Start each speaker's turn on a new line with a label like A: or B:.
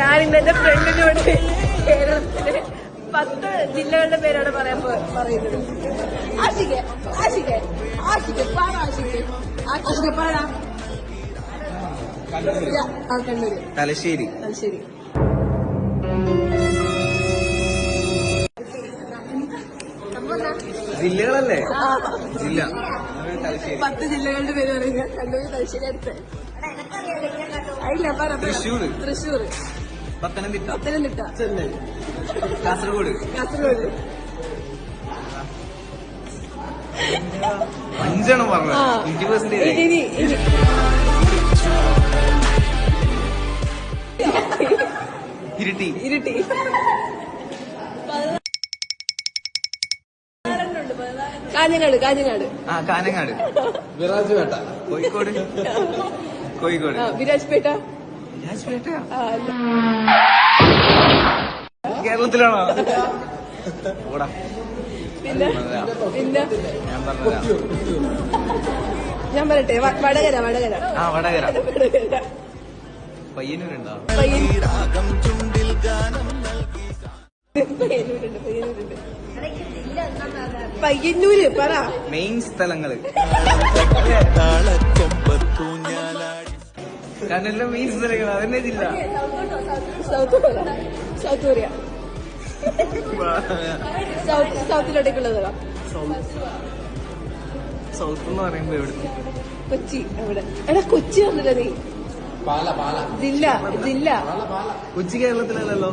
A: ഞാനിന്ന് എന്റെ ഫ്രണ്ടിനോട് കേരളത്തിലെ 10 ജില്ലകളുടെ പേരാണ് പറയുന്നത്. ആഷിഖ് പാടാ. കണ്ണൂര്.
B: തലശ്ശേരി. ജില്ലകളല്ലേ? ജില്ല
A: 10 ജില്ലകളുടെ പേര് പറയുക. കണ്ണൂര്, തലശ്ശേരി, അടുത്ത് തൃശ്ശൂർ,
B: പത്തനംതിട്ട,
A: ചെന്നൈ,
B: കാസർഗോഡ്, 5 പറഞ്ഞത്. 20% ഇരിട്ടി.
A: കാഞ്ഞങ്ങാട്,
B: വിരാജ്പേട്ട, കോഴിക്കോട്,
A: വിരാജ്പേട്ട.
B: കേരളത്തിലാണോ?
A: പിന്നെ ഞാൻ പറയട്ടെ, വടകര.
B: പയ്യന്നൂരുണ്ടോ?
A: പയ്യന്നൂര് പറ.
B: മെയിൻ സ്ഥലങ്ങള് കണ്ണെല്ലാം മെയിൻ സ്ഥലങ്ങൾ അതന്നെ ജില്ല.
A: South Korea. സൗത്തിലോട്ടേക്കുള്ളത്
B: സൗത്ത് എന്ന് പറയുമ്പോ എവിടെ?
A: കൊച്ചി. അവിടെ എടാ കൊച്ചി വന്നില്ല നീ. ജില്ല.
B: കൊച്ചി കേരളത്തിലല്ലല്ലോ.